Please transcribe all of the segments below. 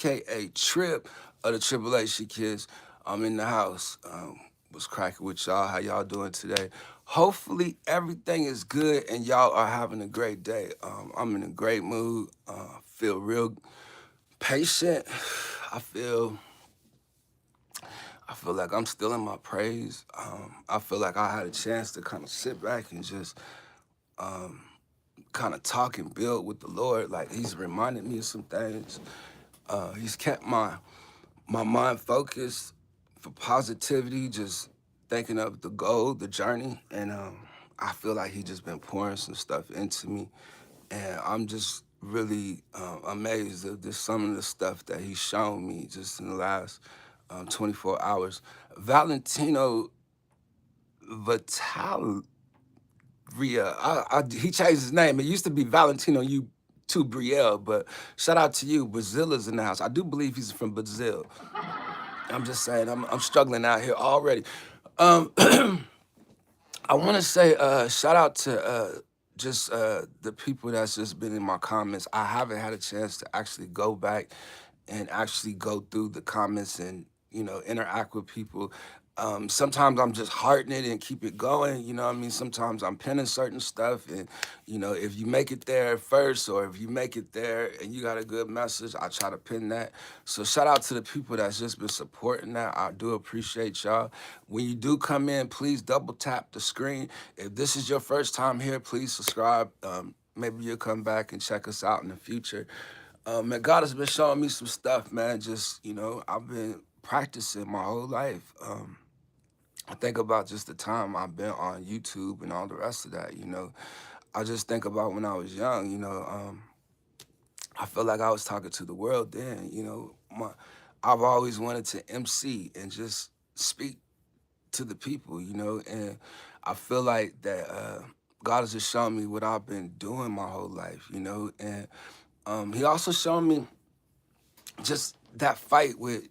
aka Trip of the Tribulation Kids. I'm in the house. Was cracking with y'all. How y'all doing today? Hopefully everything is good and y'all are having a great day. I'm in a great mood. Feel real patient. I feel I feel like I'm still in my praise. I feel like I had a chance to kind of sit back and just kind of talk and build with the Lord. Like He's reminded me of some things. He's kept my mind focused for positivity, just thinking of the goal, the journey, and I feel like He just been pouring some stuff into me, and I'm just really amazed at just some of the stuff that He's shown me just in the last 24 hours. Valentino Vitalia, he changed his name. It used to be Valentino you. To Brielle, but shout out to you. Brazil is in the house. I do believe he's from Brazil. I'm just saying, I'm struggling out here already. Um, I want to say shout out to just the people that's just been in my comments. I haven't had a chance to actually go back and actually go through the comments and interact with people. Sometimes I'm just hearting it and keep it going. You know what I mean? Sometimes I'm pinning certain stuff, and if you make it there first, or if you make it there and you got a good message, I try to pin that. So shout out to the people that's just been supporting that. I do appreciate y'all. When you do come in, please double tap the screen. If this is your first time here, please subscribe. Maybe you'll come back and check us out in the future. Man, God has been showing me some stuff, man. Just, I've been practicing my whole life. I think about just the time I've been on YouTube and all the rest of that, I just think about when I was young, I feel like I was talking to the world then, I've always wanted to MC and just speak to the people, and I feel like that God has just shown me what I've been doing my whole life, and He also showed me just that fight with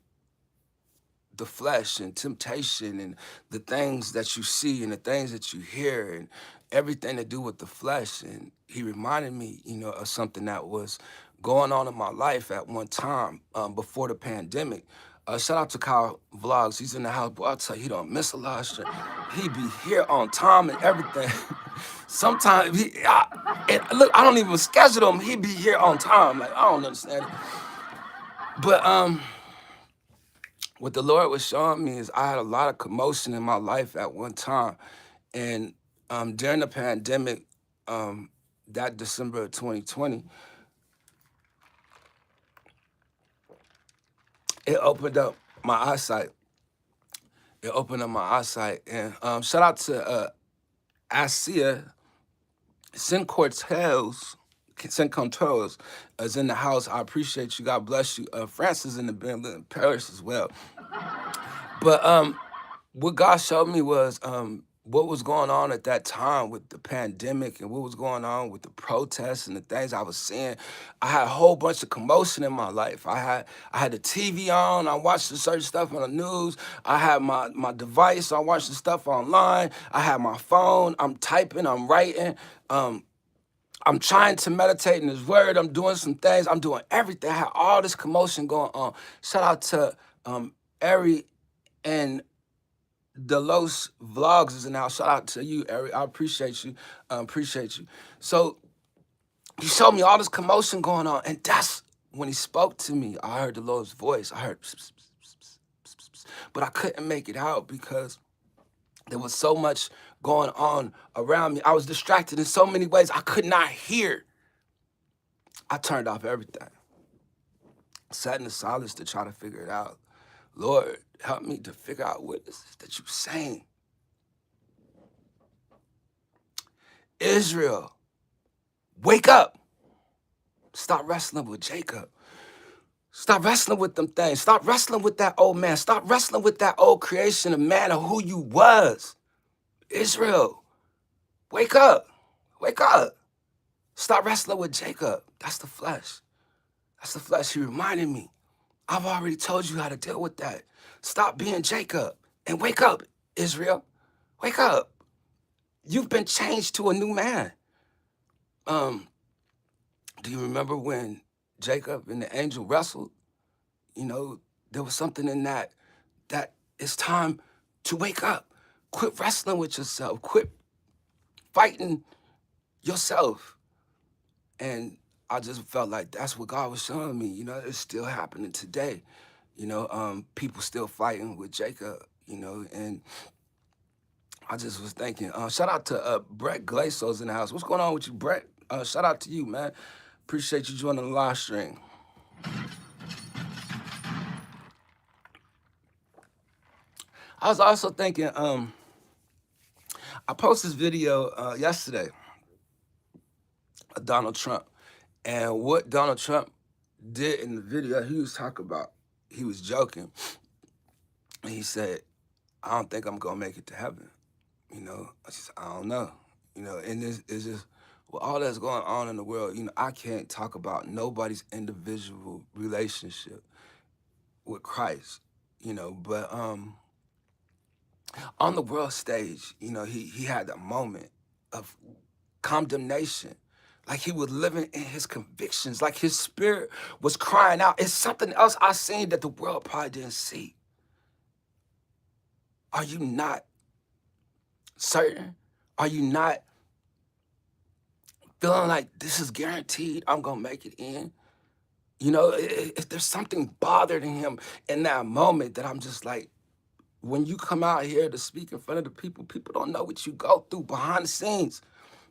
the flesh and temptation and the things that you see and the things that you hear and everything to do with the flesh. And He reminded me, of something that was going on in my life at one time before the pandemic. Shout out to Kyle Vlogs. He's in the house. Boy, I'll tell you, he don't miss a lot of shit. He be here on time and everything. Sometimes and look, I don't even schedule him. He be here on time. Like, I don't understand it. But what the Lord was showing me is I had a lot of commotion in my life at one time. And during the pandemic, that December of 2020, it opened up my eyesight. It opened up my eyesight. And shout out to Asia Cincortels is in the house. I appreciate you. God bless you. Francis in the building, Paris as well. But what God showed me was what was going on at that time with the pandemic and what was going on with the protests and the things I was seeing. I had a whole bunch of commotion in my life. I had the TV on. I watched the certain stuff on the news. I had my device. I watched the stuff online. I had my phone. I'm typing. I'm writing. I'm trying to meditate in His Word. I'm doing some things. I'm doing everything. I had all this commotion going on. Shout out to Ari and the Los Vlogs is now. Shout out to you, Eric. I appreciate you. Appreciate you. So He showed me all this commotion going on, and that's when He spoke to me. I heard the Lord's voice. I heard, pss, pss, pss, pss, pss, pss, pss. But I couldn't make it out because there was so much going on around me. I was distracted in so many ways. I could not hear. I turned off everything. Sat in the silence to try to figure it out. Lord, help me to figure out what is it that you're saying. Israel, wake up. Stop wrestling with Jacob. Stop wrestling with them things. Stop wrestling with that old man. Stop wrestling with that old creation of man of who you was. Israel, wake up. Wake up. Stop wrestling with Jacob. That's the flesh. That's the flesh. He reminded me. I've already told you how to deal with that. Stop being Jacob and wake up, Israel. Wake up. You've been changed to a new man. Do you remember when Jacob and the angel wrestled? You know, there was something in that it's time to wake up. Quit wrestling with yourself. Quit fighting yourself. And I just felt like that's what God was showing me. You know, it's still happening today. You know, people still fighting with Jacob, you know, and I just was thinking, shout out to Brett Glasos in the house. What's going on with you, Brett? Shout out to you, man. Appreciate you joining the live stream. I was also thinking, I posted this video yesterday of Donald Trump. And what Donald Trump did in the video, he was talking about, he was joking. And he said, I don't think I'm going to make it to heaven. You know, I just, I don't know. You know, and it's just, with all that's going on in the world, you know, I can't talk about nobody's individual relationship with Christ, you know, but on the world stage, you know, he had a moment of condemnation. Like he was living in his convictions, like his spirit was crying out. It's something else I seen that the world probably didn't see. Are you not certain? Are you not feeling like this is guaranteed I'm gonna make it in? You know, if there's something bothering him in that moment that I'm just like, when you come out here to speak in front of the people, people don't know what you go through behind the scenes.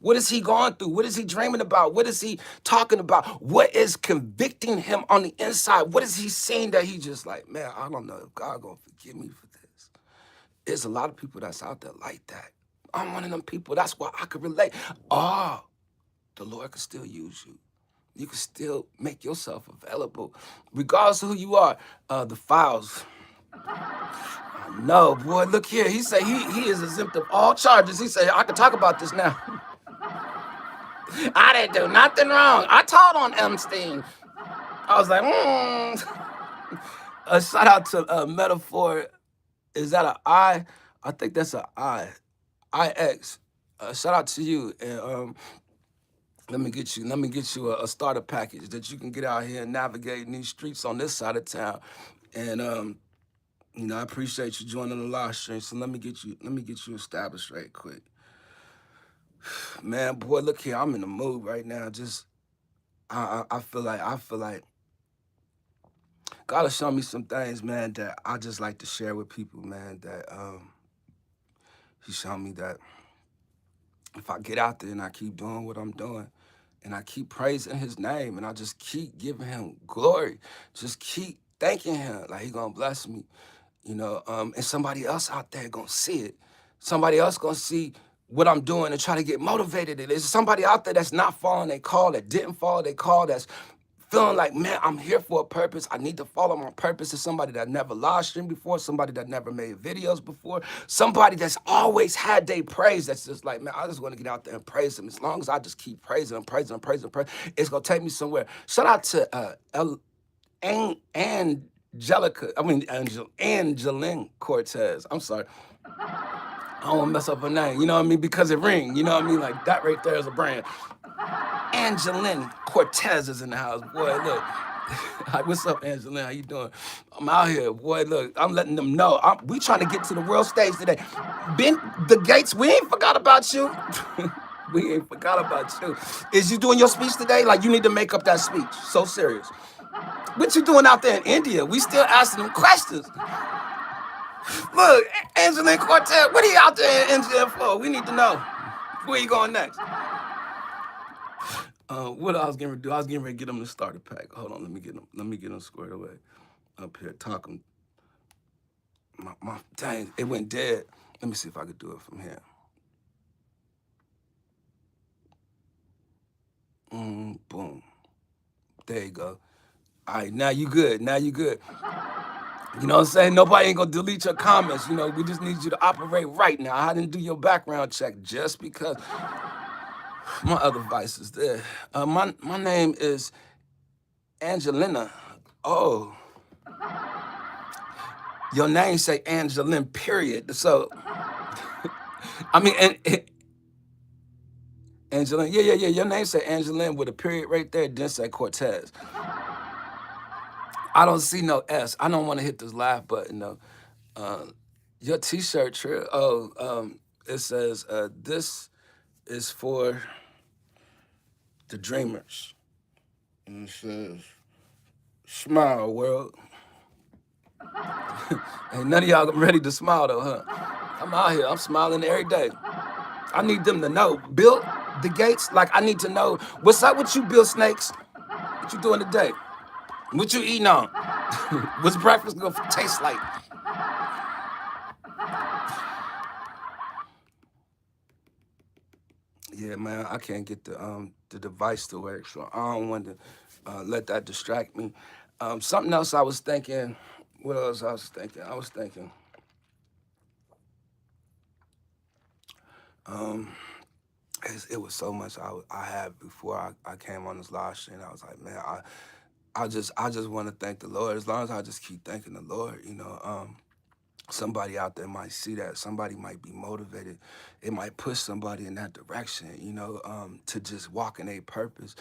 What is he going through? What is he dreaming about? What is he talking about? What is convicting him on the inside? What is he saying that he just like, man, I don't know if God gonna forgive me for this. There's a lot of people that's out there like that. I'm one of them people. That's why I could relate. Oh, the Lord can still use you. You can still make yourself available, regardless of who you are. The files. No, boy, look here. He said he is exempt of all charges. He said, I can talk about this now. I didn't do nothing wrong. I told on Epstein. I was like, shout out to Metaphor. Is that an I? I think that's an I. IX. Shout out to you. And let me get you a starter package that you can get out here and navigate in these streets on this side of town. And you know, I appreciate you joining the live stream. So let me get you established right quick. Man, boy, look here. I'm in the mood right now. Just I feel like God has shown me some things, man, that I just like to share with people, man. That He showed me that if I get out there and I keep doing what I'm doing, and I keep praising His name, and I just keep giving Him glory, just keep thanking Him, like He gonna bless me, you know. And somebody else out there gonna see it. Somebody else gonna see what I'm doing and try to get motivated. There's somebody out there that's not following their call, that didn't follow their call, that's feeling like, man, I'm here for a purpose. I need to follow my purpose. Is somebody that never live streamed before, somebody that never made videos before, somebody that's always had their praise. That's just like, man, I just want to get out there and praise Him. As long as I just keep praising Him, it's gonna take me somewhere. Shout out to Angeline Cortez. I'm sorry. I don't want to mess up her name, you know what I mean? Because it ring, you know what I mean? Like that right there is a brand. Angeline Cortez is in the house, boy. Look, hi, what's up, Angeline? How you doing? I'm out here, boy. Look, I'm letting them know. We trying to get to the world stage today. Ben, the Gates, we ain't forgot about you. We ain't forgot about you. Is you doing your speech today? Like you need to make up that speech. So serious. What you doing out there in India? We still asking them questions. Look, Angeline Cortez, what are you out there in India for? We need to know. Where you going next? What I was getting ready to do, I was getting ready to get them the starter pack. Hold on, let me get them squared away. Up here, talking. Dang, it went dead. Let me see if I could do it from here. Boom. There you go. All right, now you good. Now you good. You know what I'm saying? Nobody ain't gonna delete your comments. You know, we just need you to operate right now. I didn't do your background check just because my other vice is there. My name is Angelina. Oh. Your name say Angeline, period. So, I mean, Angeline, yeah. Your name say Angeline with a period right there, then say Cortez. I don't see no S. I don't want to hit this laugh button though. Uh, your T-shirt, it says this is for the dreamers, and it says, "Smile, world." Ain't none of y'all ready to smile though, huh? I'm out here. I'm smiling every day. I need them to know. Bill the Gates, like I need to know what's up with you, Bill Snakes. What you doing today? What you eating on? What's breakfast gonna taste like? Yeah, man, I can't get the device to work, so I don't want to let that distract me. Something else I was thinking. What else I was thinking? Um, it was so much I had before I came on this live stream. I was like, man, I just want to thank the Lord. As long as I just keep thanking the Lord, somebody out there might see that. Somebody might be motivated. It might push somebody in that direction, to just walk in a purpose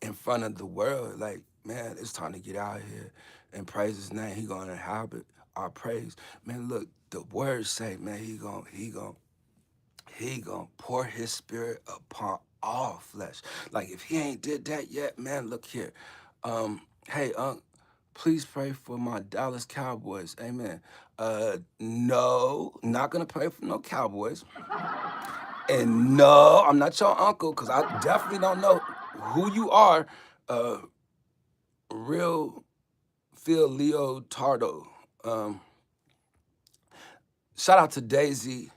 in front of the world. Like, man, it's time to get out here and praise his name. He gonna inhabit our praise. Man, look, the words say, man, he gonna pour his spirit upon all flesh. Like if he ain't did that yet, man, look here. Hey, please pray for my Dallas Cowboys. Amen. No, not gonna pray for no Cowboys. And no, I'm not your uncle, because I definitely don't know who you are. Uh, real Phil Leo Tardo. Um, Shout out to Daisy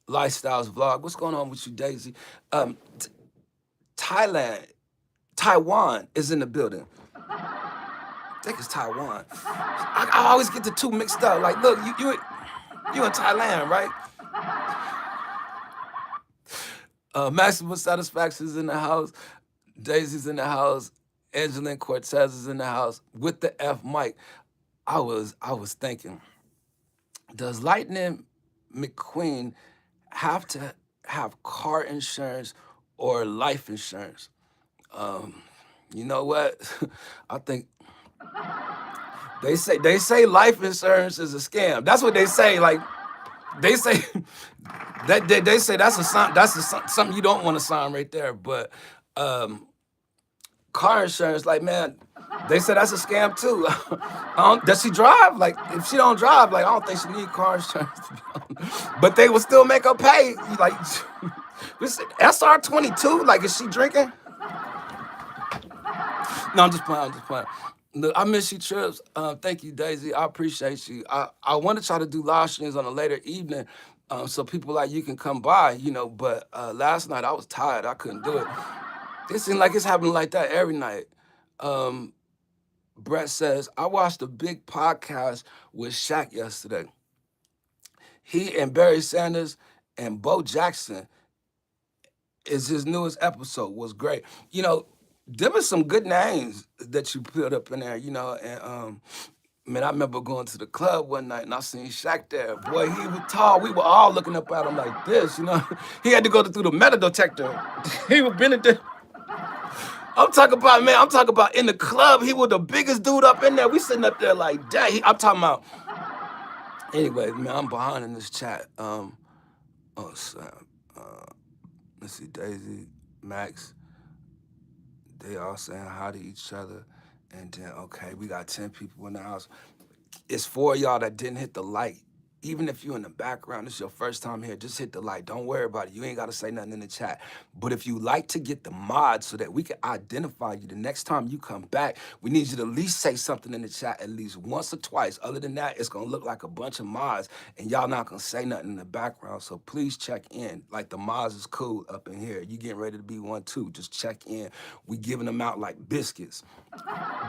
Lifestyles Vlog. What's going on with you, Daisy? Thailand, Taiwan is in the building. I think it's Taiwan. I always get the two mixed up. Like, look, you in Thailand, right? Maximum Satisfaction's in the house. Daisy's in the house. Angeline Cortez is in the house with the F mic. I was thinking, does Lightning McQueen have to have car insurance or life insurance? You know what? I think they say life insurance is a scam. That's what they say. Like they say that they say that's a sign. Something you don't want to sign right there. But car insurance, like man, they said that's a scam too. Does she drive? Like if she don't drive, like I don't think she need car insurance. To be honest. But they will still make her pay. Like this SR22. Like is she drinking? No, I'm just playing. I'm just playing. Look, I miss you, Trips. Thank you, Daisy. I appreciate you. I want to try to do live streams on a later evening, so people like you can come by, But last night I was tired. I couldn't do it. It seems like it's happening like that every night. Brett says, I watched a big podcast with Shaq yesterday. He and Barry Sanders and Bo Jackson is his newest episode. Was great. There were some good names that you put up in there, and man, I remember going to the club one night and I seen Shaq there. Boy, he was tall. We were all looking up at him like this. He had to go through the metal detector. He was been there. I'm talking about in the club, he was the biggest dude up in there. We sitting up there like that. I'm talking about. Anyway, man, I'm behind in this chat. Sam. Let's see, Daisy, Max. They all saying hi to each other. And then, okay, we got 10 people in the house. It's for y'all that didn't hit the like. Even if you're in the background, it's your first time here, just hit the like. Don't worry about it. You ain't got to say nothing in the chat. But if you like to get the mods so that we can identify you the next time you come back, we need you to at least say something in the chat at least once or twice. Other than that, it's going to look like a bunch of mods, and y'all not going to say nothing in the background. So please check in. Like the mods is cool up in here. You getting ready to be one too. Just check in. We giving them out like biscuits.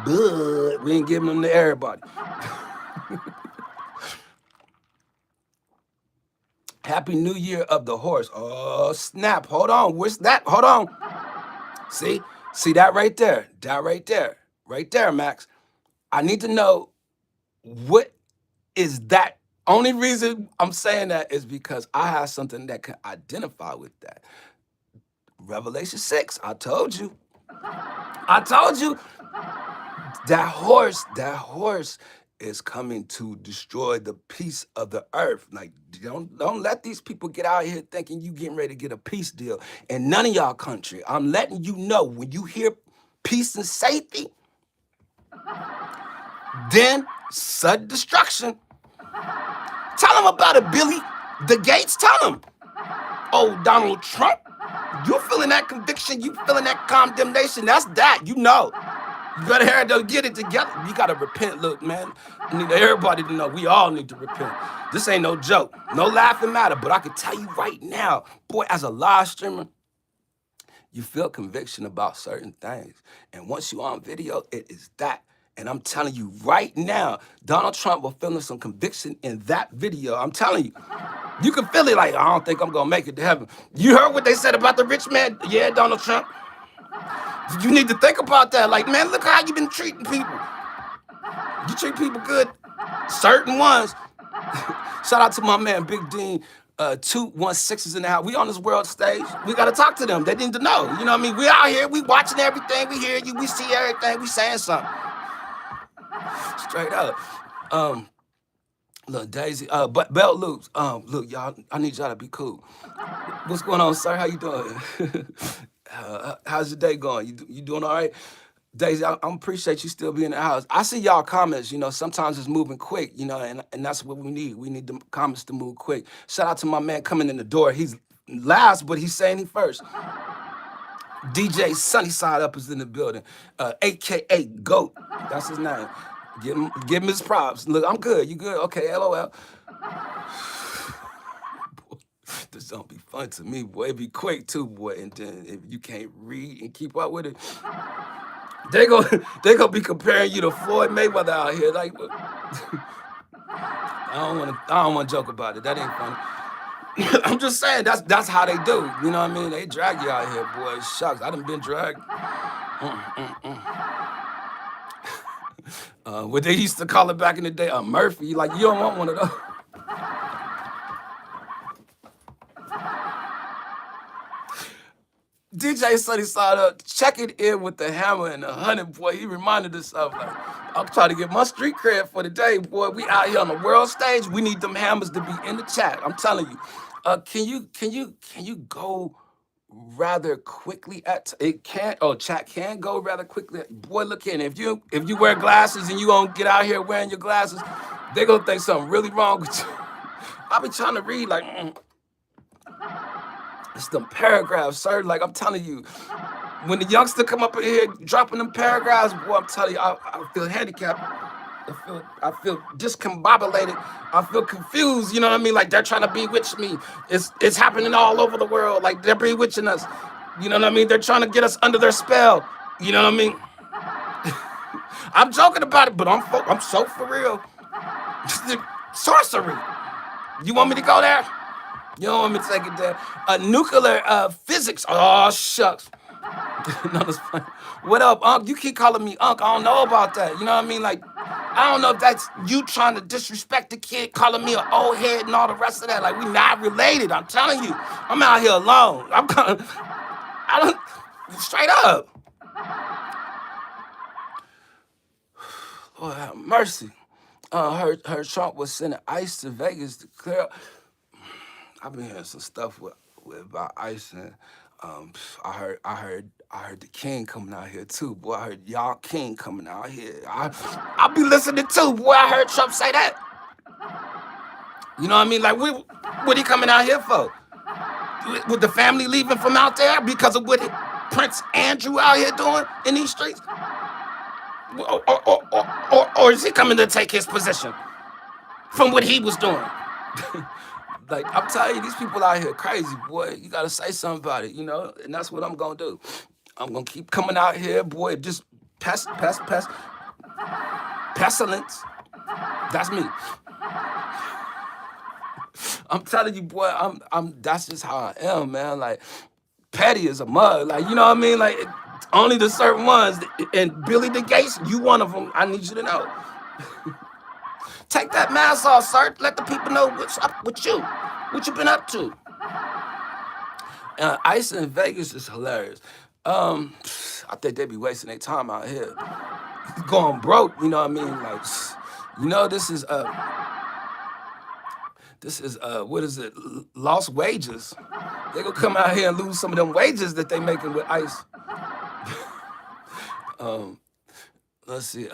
But we ain't giving them to everybody. Happy New Year of the Horse. Oh, snap. Hold on. Where's that? Hold on. See that right there? That right there. Right there, Max. I need to know what is that. Only reason I'm saying that is because I have something that can identify with that. Revelation 6. I told you. that horse is coming to destroy the peace of the earth. Like, don't let these people get out here thinking you getting ready to get a peace deal in none of y'all country. I'm letting you know, when you hear peace and safety, then sudden destruction. Tell them about it, Billy. The Gates, tell them. Oh, Donald Trump, you feeling that conviction, you feeling that condemnation. That's that, you know. You better hear it, get it together. You gotta repent. Look, man, I need everybody to know we all need to repent. This ain't no joke, no laughing matter. But I can tell you right now, boy, as a live streamer, you feel conviction about certain things. And once you on video, it is that. And I'm telling you right now, Donald Trump was feeling some conviction in that video. I'm telling you. You can feel it, like, I don't think I'm gonna make it to heaven. You heard what they said about the rich man? Yeah, Donald Trump. You need to think about that. Like, man, look how you been treating people. You treat people good, certain ones. Shout out to my man, Big Dean. 216 is in the house. We on this world stage. We gotta talk to them. They need to know. You know what I mean? We out here, we watching everything, we hear you, we see everything, we saying something. Straight up. Look, Daisy, but Belt Loops. Look, y'all, I need y'all to be cool. What's going on, sir? How you doing? How's your day going? You doing all right? Daisy, I appreciate you still being in the house. I see y'all comments, you know, sometimes it's moving quick, you know, and that's what we need. We need the comments to move quick. Shout out to my man coming in the door. He's last, but he's saying he first. DJ Sunnyside Up is in the building, AKA GOAT. That's his name. Give him his props. Look, I'm good. You good? Okay, LOL. Boy, this don't be fun to me, boy. It be quick too, boy. And then if you can't read and keep up with it, they gonna be comparing you to Floyd Mayweather out here. Like, I don't wanna joke about it. That ain't funny. I'm just saying, that's how they do. You know what I mean? They drag you out here, boy. Shucks, I done been dragged. What they used to call it back in the day, a Murphy. Like, you don't want one of those. DJ Sunnyside Up, checking in with the hammer and the 100, boy. He reminded us of, like, I'm trying to get my street cred for the day, boy. We out here on the world stage. We need them hammers to be in the chat. I'm telling you. Can you go rather quickly at it? Can't. Oh, chat can go rather quickly. Boy, look in. If you wear glasses and you don't get out here wearing your glasses, they gonna think something really wrong with you. I be trying to read like. It's them paragraphs, sir. Like, I'm telling you, when the youngster come up in here dropping them paragraphs, boy, I'm telling you, I feel handicapped. I feel discombobulated. I feel confused. You know what I mean? Like, they're trying to bewitch me. It's happening all over the world. Like, they're bewitching us. You know what I mean? They're trying to get us under their spell. You know what I mean? I'm joking about it, but I'm so for real. Sorcery. You want me to go there? You don't want me to take it there. Nuclear physics. Oh, shucks. No, that's funny. What up, Unc? You keep calling me Unc. I don't know about that. You know what I mean? Like, I don't know if that's you trying to disrespect the kid, calling me an old head and all the rest of that. Like, we not related. I'm telling you. I'm out here alone. Straight up. Lord have mercy. Heard Trump was sending ICE to Vegas to clear up. I've been hearing some stuff with about ICE, and I heard the King coming out here too. Boy, I heard y'all King coming out here. I be listening too. Boy, I heard Trump say that. You know what I mean? Like, what he coming out here for? With the family leaving from out there because of what Prince Andrew out here doing in these streets? Or is he coming to take his position from what he was doing? Like, I'm telling you, these people out here crazy, boy. You gotta say something about it, you know? And that's what I'm gonna do. I'm gonna keep coming out here, boy, just pestilence. That's me. I'm telling you, boy, that's just how I am, man. Like, petty as a mug. Like, you know what I mean? Like, only the certain ones. And Billy the Gates, you one of them. I need you to know. Take that mask off, sir. Let the people know what's up with you. What you been up to? ICE in Vegas is hilarious. I think they be wasting their time out here. going broke. You know what I mean? Like, you know, this is what is it? Lost wages. They gonna come out here and lose some of them wages that they making with ICE. Um, let's see.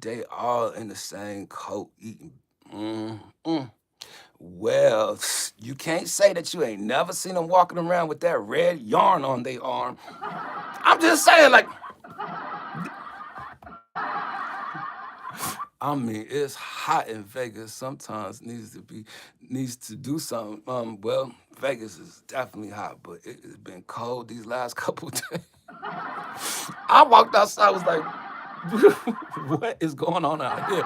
They all in the same coat eating. Mm, mm. Well, you can't say that you ain't never seen them walking around with that red yarn on their arm. I'm just saying, like, I mean, it's hot in Vegas. Sometimes needs to do something. Well, Vegas is definitely hot, but it's been cold these last couple of days. I walked outside, was like, what is going on out here?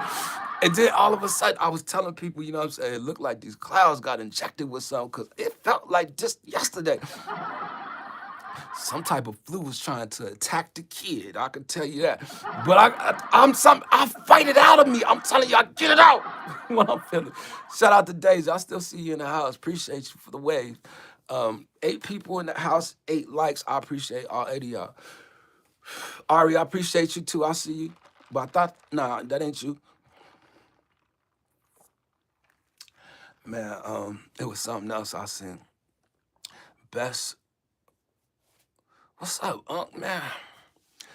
And then all of a sudden, I was telling people, you know what I'm saying, it looked like these clouds got injected with something because it felt like just yesterday some type of flu was trying to attack the kid. I can tell you that. But I fight it out of me. I'm telling you, I get it out when I'm feeling. Shout out to Daisy. I still see you in the house. Appreciate you for the wave. 8 people in the house, 8 likes. I appreciate all 8 of y'all. Ari, I appreciate you too. I see you. But I thought, nah, that ain't you. Man, it was something else I seen. Best. What's up, man?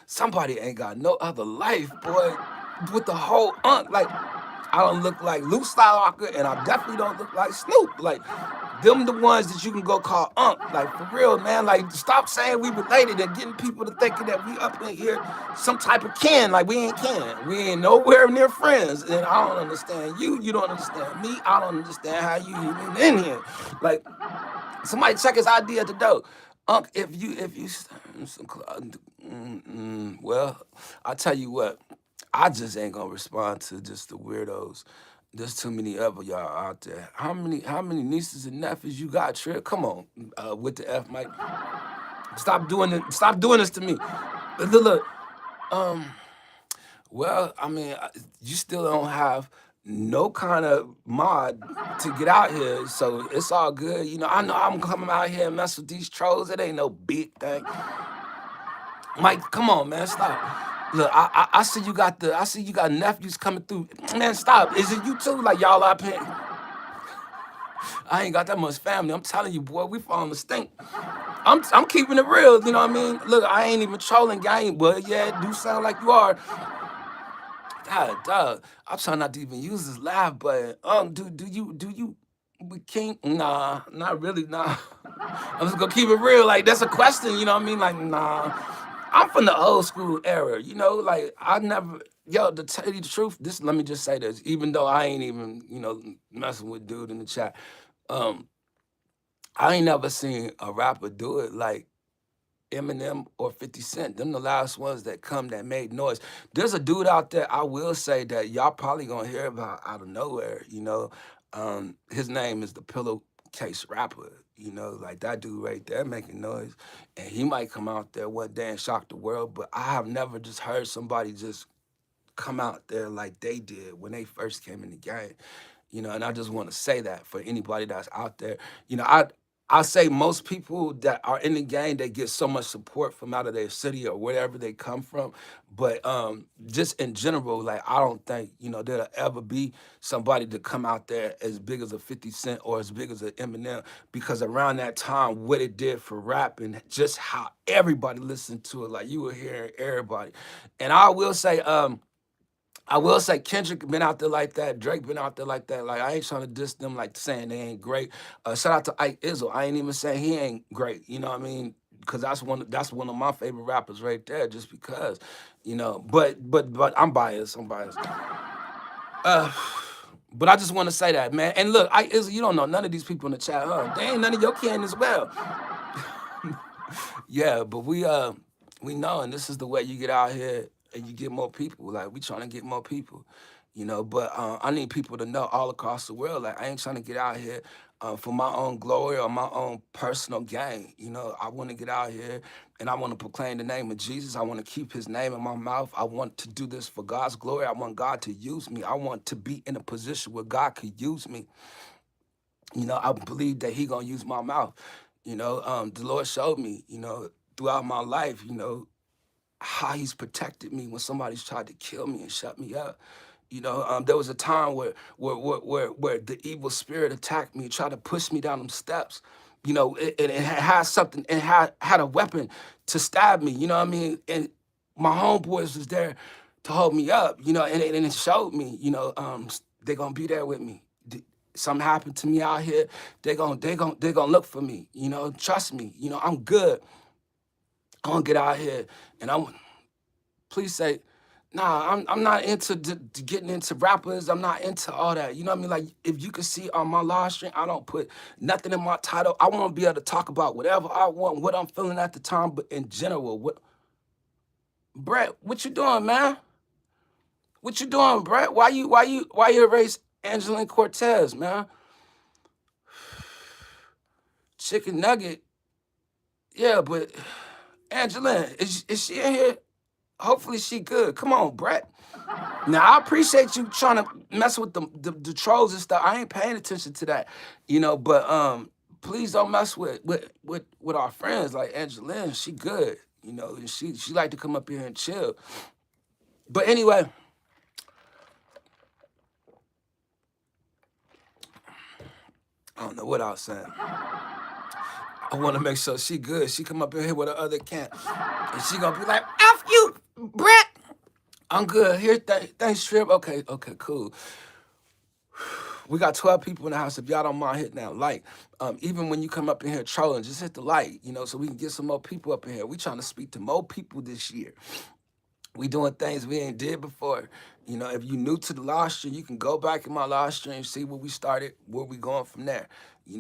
Somebody ain't got no other life, boy. With the whole like, I don't look like Luke Skywalker, and I definitely don't look like Snoop. Like, them the ones that you can go call Like, for real, man. Like, stop saying we related and getting people to thinking that we up in here some type of kin. Like, we ain't kin. We ain't nowhere near friends. And I don't understand you. You don't understand me. I don't understand how you even in here. Like, somebody check his ID at the door. If you well, I tell you what, I just ain't gonna respond to just the weirdos. There's too many of y'all out there. How many nieces and nephews you got, Trip? Come on, with the F Mike. Stop doing it. Stop doing this to me. Look, um, well, I mean, you still don't have no kind of mod to get out here, so it's all good. You know, I know I'm coming out here and mess with these trolls. It ain't no big thing. Mike, come on, man, stop. Look, I see you got nephews coming through. Man, stop. Is it you too? Like y'all up here? I ain't got that much family. I'm telling you, boy, we falling the stink. I'm keeping it real. You know what I mean? Look, I ain't even trolling, gang, but yeah, it do sound like you are. God, dog. I'm trying not to even use this laugh button. Do you we can't not really, nah. I'm just gonna keep it real. Like that's a question, you know what I mean? Like, nah. I'm from the old school era, you know, like I never to tell you the truth, this let me just say this, even though I ain't even, messing with dude in the chat. Um, I ain't never seen a rapper do it like Eminem or 50 Cent. Them the last ones that come that made noise. There's a dude out there I will say that y'all probably gonna hear about out of nowhere, you know. His name is the Pillowcase Rapper, you know, like that dude right there making noise. And he might come out there one day and shock the world, but I have never just heard somebody just come out there like they did when they first came in the game. And I just want to say that for anybody that's out there. I say most people that are in the game, they get so much support from out of their city or wherever they come from. But just in general, like I don't think, there'll ever be somebody to come out there as big as a 50 Cent or as big as an Eminem, because around that time, what it did for rap and just how everybody listened to it, like you were hearing everybody. And I will say Kendrick been out there like that. Drake been out there like that. Like I ain't trying to diss them, like saying they ain't great. Shout out to Ike Izzo. I ain't even saying he ain't great. You know what I mean? Because that's one of my favorite rappers right there. Just because, But I'm biased. I'm biased. Uh, but I just want to say that, man. And look, Ike Izzo, you don't know none of these people in the chat, huh? They ain't none of your kin as well. Yeah, but we know, and this is the way you get out here and you get more people. Like we trying to get more people, But I need people to know all across the world. Like I ain't trying to get out here for my own glory or my own personal gain. I want to get out here and I want to proclaim the name of Jesus. I want to keep His name in my mouth. I want to do this for God's glory. I want God to use me. I want to be in a position where God could use me. I believe that He gonna use my mouth. The Lord showed me, throughout my life, how he's protected me when somebody's tried to kill me and shut me up. There was a time where the evil spirit attacked me, tried to push me down them steps. It had something, it had a weapon to stab me. You know what I mean? And my homeboys was there to hold me up. And it showed me. They're gonna be there with me. Something happened to me out here, they're gonna look for me. Trust me. I'm good. I'm gonna get out here and please say, nah, I'm not into getting into rappers. I'm not into all that. You know what I mean? Like, if you can see on my live stream, I don't put nothing in my title. I want to be able to talk about whatever I want, what I'm feeling at the time, but in general, Brett, what you doing, man? What you doing, Brett? Why you erase Angeline Cortez, man? Chicken Nugget. Yeah, but Angeline, is she in here? Hopefully she good. Come on, Brett. Now I appreciate you trying to mess with the trolls and stuff. I ain't paying attention to that, But please don't mess with our friends like Angeline. She good, and she like to come up here and chill. But anyway, I don't know what I was saying. I want to make sure she good. She come up in here with her other cat, and she gonna be like, "F you, Brett." I'm good. Here, thanks, Trip. Okay, cool. We got 12 people in the house. If y'all don't mind hitting that like, even when you come up in here trolling, just hit the like, so we can get some more people up in here. We trying to speak to more people this year. We doing things we ain't did before. If you new to the live stream, you can go back in my live stream, see where we started, where we going from there.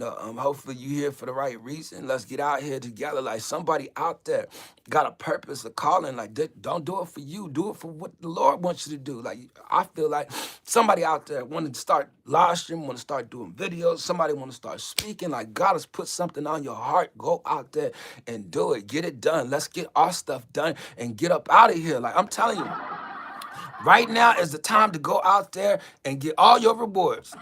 Hopefully you here for the right reason. Let's get out here together. Like, somebody out there got a purpose, a calling. Like, don't do it for you. Do it for what the Lord wants you to do. Like, I feel like somebody out there wanted to start live streaming, want to start doing videos. Somebody want to start speaking. Like, God has put something on your heart. Go out there and do it. Get it done. Let's get our stuff done and get up out of here. Like, I'm telling you, right now is the time to go out there and get all your rewards.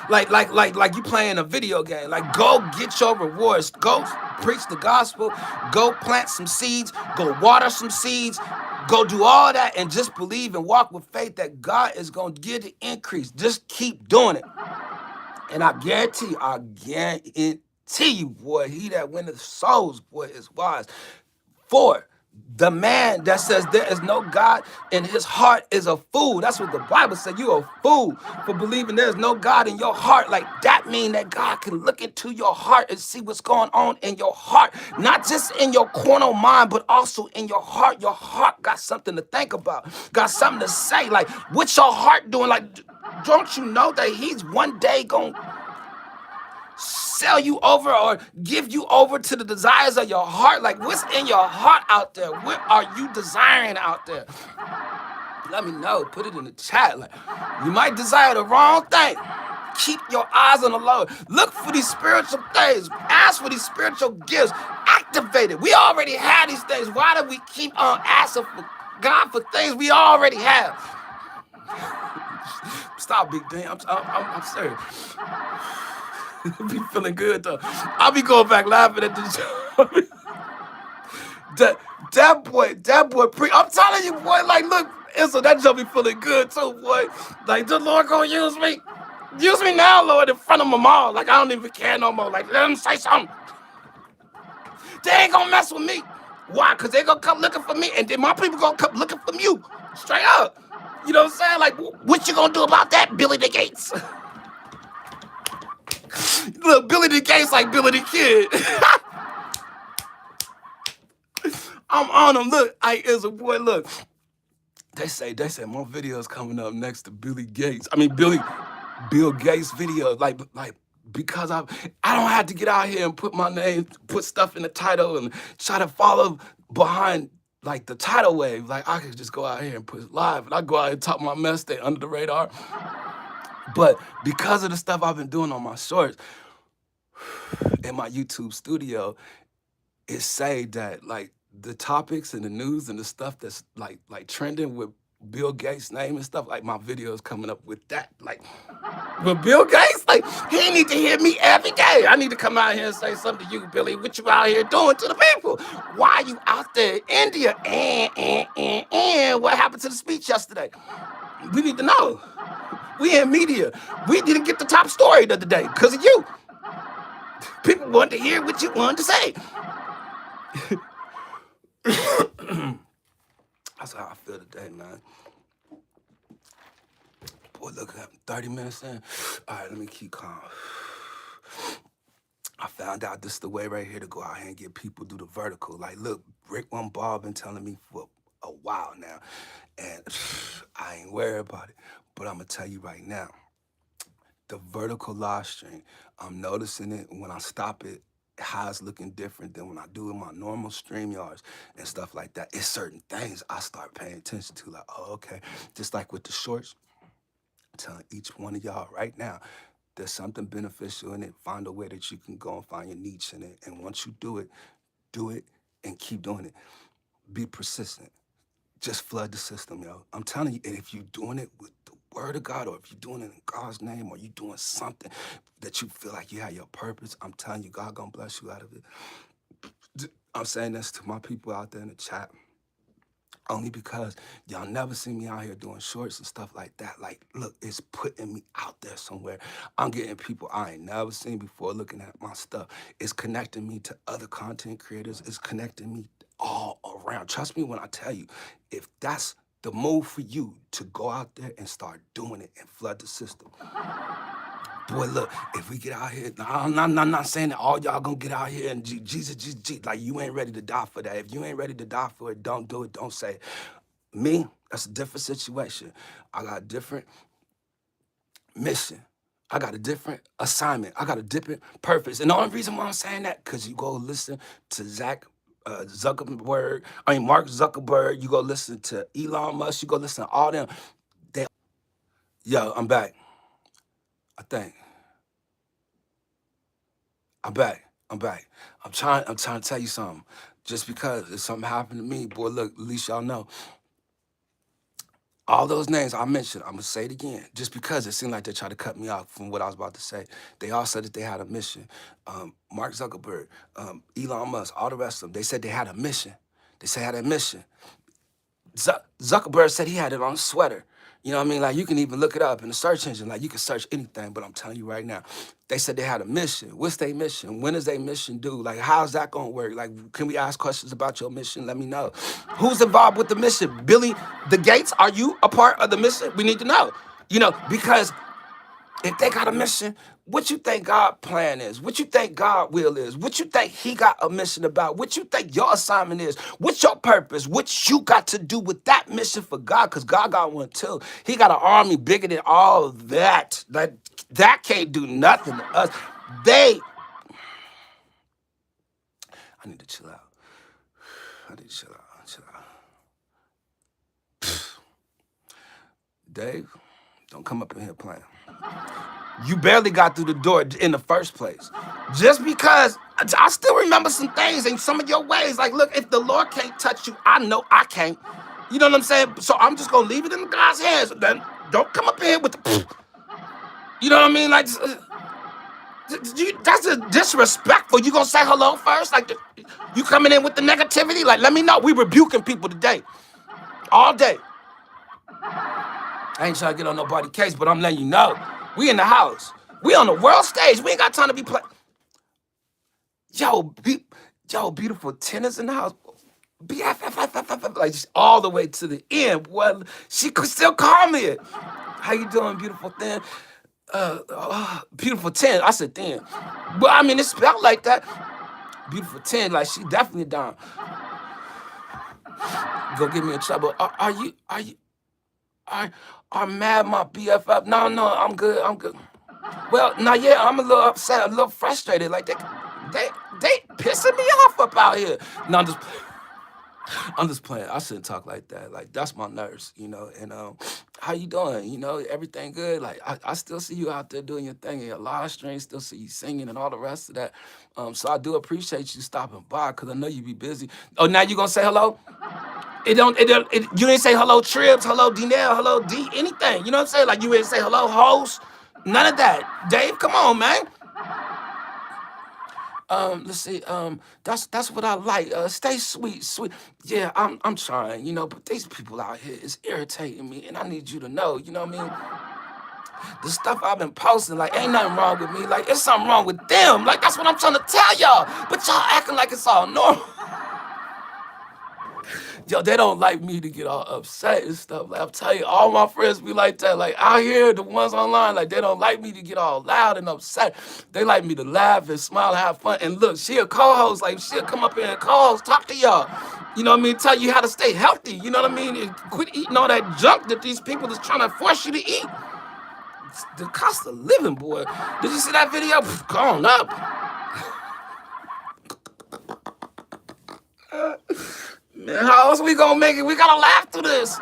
like you playing a video game. Like, go get your rewards. Go preach the gospel. Go plant some seeds. Go water some seeds. Go do all that and just believe and walk with faith that God is going to give the increase. Just keep doing it. And I guarantee you, boy, he that winneth souls, boy, is wise. 4, the man that says there is no God in his heart is a fool. That's what the Bible said. You're a fool for believing there's no God in your heart. Like, that mean that God can look into your heart and see what's going on in your heart. Not just in your carnal mind, but also in your heart. Your heart got something to think about. Got something to say. Like, what's your heart doing? Like, don't you know that he's one day going to sell you over or give you over to the desires of your heart? Like, what's in your heart out there? What are you desiring out there? Let me know. Put it in the chat. Like, you might desire the wrong thing. Keep your eyes on the Lord. Look for these spiritual things. Ask for these spiritual gifts. Activate it. We already have these things. Why do we keep on asking for God for things we already have? Stop, Big Dan. I'm serious. Be feeling good though. I'll be going back laughing at this. that boy, I'm telling you, boy, like, look, Issa, that joke be feeling good too, boy. Like, the Lord gonna use me. Use me now, Lord, in front of them all. Like, I don't even care no more. Like, let them say something. They ain't gonna mess with me. Why? Because they gonna come looking for me, and then my people gonna come looking for you. Straight up. You know what I'm saying? Like, what you gonna do about that, Billy the Gates? Look, Billy the Gates like Billy the Kid. I'm on him. Look, I is a boy. Look, they say more videos coming up next to Bill Gates videos. Like because I don't have to get out here and put my name, put stuff in the title and try to follow behind like the tidal wave. Like, I could just go out here and put live, and I go out here and talk my mess, stay under the radar. But because of the stuff I've been doing on my shorts in my YouTube studio, it say that like the topics and the news and the stuff that's like trending with Bill Gates' name and stuff, like my videos coming up with that. Like, but Bill Gates, like, he need to hear me every day. I need to come out here and say something to you, Billy. What you out here doing to the people? Why you out there in India? And what happened to the speech yesterday? We need to know. We in media. We didn't get the top story the other day because of you. People want to hear what you wanted to say. That's how I feel today, man. Boy, look at 30 minutes in. All right, let me keep calm. I found out this is the way right here to go out here and get people do the vertical. Like, look, Rick One Ball been telling me for a while now, and I ain't worried about it. But I'm gonna tell you right now, the vertical live stream, I'm noticing it when I stop it, how it's looking different than when I do in my normal StreamYards and stuff like that. It's certain things I start paying attention to, like, oh, okay. Just like with the shorts, I'm telling each one of y'all right now, there's something beneficial in it. Find a way that you can go and find your niche in it. And once you do it and keep doing it. Be persistent. Just flood the system, yo. I'm telling you, and if you're doing it with the word of God, or if you're doing it in God's name, or you're doing something that you feel like you have your purpose, I'm telling you, God gonna bless you out of it. I'm saying this to my people out there in the chat. Only because y'all never see me out here doing shorts and stuff like that. Like, look, it's putting me out there somewhere. I'm getting people I ain't never seen before looking at my stuff. It's connecting me to other content creators. It's connecting me all around. Trust me when I tell you, if that's the move for you to go out there and start doing it and flood the system. Boy, look, if we get out here, I'm not saying that all y'all gonna get out here and Jesus, like you ain't ready to die for that. If you ain't ready to die for it, don't do it, don't say it. Me, that's a different situation. I got a different mission. I got a different assignment. I got a different purpose. And the only reason why I'm saying that, because you go listen to Mark Zuckerberg, you go listen to Elon Musk, you go listen to all them. Yo, I'm back. I think. I'm back. I'm back. I'm trying to tell you something. Just because if something happened to me, boy, look, at least y'all know. All those names I mentioned, I'm gonna say it again, just because it seemed like they tried to cut me off from what I was about to say. They all said that they had a mission. Mark Zuckerberg, Elon Musk, all the rest of them, they said they had a mission. They said they had a mission. Zuckerberg said he had it on a sweater. You know what I mean? Like, you can even look it up in the search engine. Like, you can search anything, but I'm telling you right now, they said they had a mission. What's their mission? When is their mission due? Like, how's that gonna work? Like, can we ask questions about your mission? Let me know. Who's involved with the mission? Billy the Gates, are you a part of the mission? We need to know. You know, because if they got a mission, what you think God's plan is? What you think God's will is? What you think he got a mission about? What you think your assignment is? What's your purpose? What you got to do with that mission for God? Because God got one too. He got an army bigger than all that. That can't do nothing to us. I need to chill out. I need to chill out. Chill out. Dave, don't come up in here playing. You barely got through the door in the first place. Just because I still remember some things and some of your ways. Like, look, if the Lord can't touch you, I know I can't. You know what I'm saying? So I'm just gonna leave it in God's hands. Then don't come up here with the, you know what I mean? Like, that's a disrespectful. You gonna say hello first? Like, you coming in with the negativity? Like, let me know. We rebuking people today, all day. I ain't trying to get on nobody's case, but I'm letting you know. We in the house. We on the world stage. We ain't got time to be playing. Yo, beautiful tennis in the house. BFF, like just all the way to the end. Well, she could still call me it. How you doing, beautiful thin? Beautiful 10. I said thin. But I mean, it's spelled like that. Beautiful 10, like she definitely down. Go get me in trouble. Are mad my BFF? No, I'm good. Well, now yeah, I'm a little upset, a little frustrated. Like they pissing me off up out here. No, I'm just playing. I shouldn't talk like that. Like, that's my nerves, you know. And how you doing? You know, everything good? Like, I still see you out there doing your thing in your live stream, still see you singing and all the rest of that. So I do appreciate you stopping by because I know you be busy. Oh, now you gonna say hello? You didn't say hello, Trips, hello, D-Nell, hello, D, anything. You know what I'm saying? Like, you didn't say hello, host. None of that. Dave, come on, man. Let's see. That's what I like. Stay sweet, sweet. Yeah, I'm trying, you know, but these people out here is irritating me, and I need you to know, you know what I mean? The stuff I've been posting, like, ain't nothing wrong with me. Like, it's something wrong with them. Like, that's what I'm trying to tell y'all. But y'all acting like it's all normal. Yo, they don't like me to get all upset and stuff. Like, I'm telling you, all my friends be like that. Like, out here, the ones online, like, they don't like me to get all loud and upset. They like me to laugh and smile and have fun. And look, she a co-host. Like, she'll come up here and co-host, talk to y'all. You know what I mean? Tell you how to stay healthy. You know what I mean? And quit eating all that junk that these people is trying to force you to eat. It's the cost of living, boy. Did you see that video? Pff, gone up. Man, how else we gonna make it? We gotta laugh through this.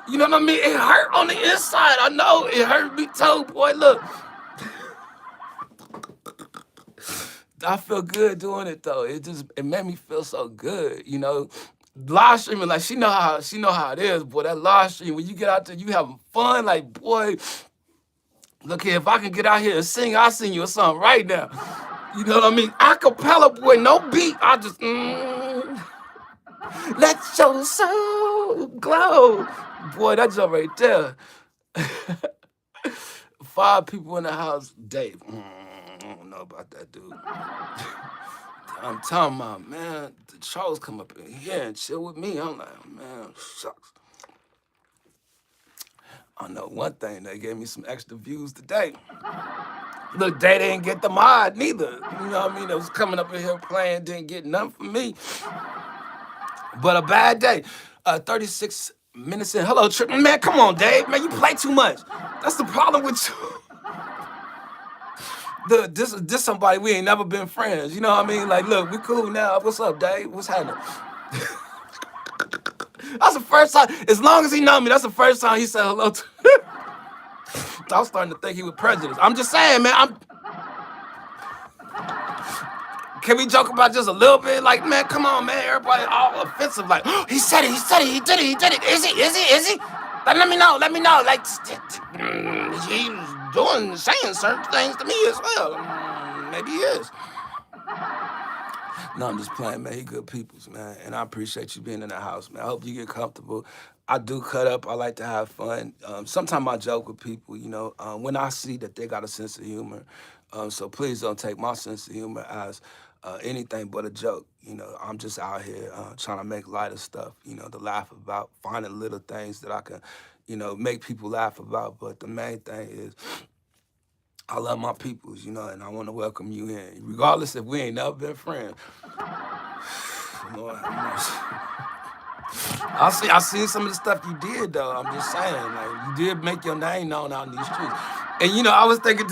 You know what I mean? It hurt on the inside. I know it hurt me too, boy. Look, I feel good doing it though. It made me feel so good. You know, live streaming, like she know how it is, boy. That live stream when you get out there, you having fun. Like, boy, look here, if I can get out here and sing, I'll sing you a song right now. You know what I mean? Acapella, boy, no beat. I just let your soul glow. Boy, that joke right there. 5 people in the house. Dave, I don't know about that, dude. I'm talking about, man, the Charles come up in here and chill with me. I'm like, man, shucks. I know one thing, they gave me some extra views today. Look, they didn't get the mod neither. You know what I mean? They was coming up in here playing, didn't get nothing from me. But a bad day. 36 minutes in. Hello, Trip. Man, come on, Dave. Man, you play too much. That's the problem with you. This somebody we ain't never been friends. You know what I mean? Like, look, we cool now. What's up, Dave? What's happening? That's the first time. As long as he know me, that's the first time he said hello to me. I was starting to think he was prejudiced. I'm just saying, man. Can we joke about just a little bit? Like, man, come on, man. Everybody all offensive. Like, oh, he said it. He did it. Is he? Like, let me know. Like, he's saying certain things to me as well. Maybe he is. No, I'm just playing, man. He good peoples, man. And I appreciate you being in the house, man. I hope you get comfortable. I do cut up. I like to have fun. Sometimes I joke with people, you know, when I see that they got a sense of humor. So please don't take my sense of humor as anything but a joke. You know, I'm just out here trying to make light of stuff, you know, to laugh about, finding little things that I can, you know, make people laugh about. But the main thing is, I love my peoples, you know, and I want to welcome you in, regardless if we ain't never been friends. Lord have mercy. I seen some of the stuff you did though. I'm just saying, like you did make your name known out in these streets. And you know, I was thinking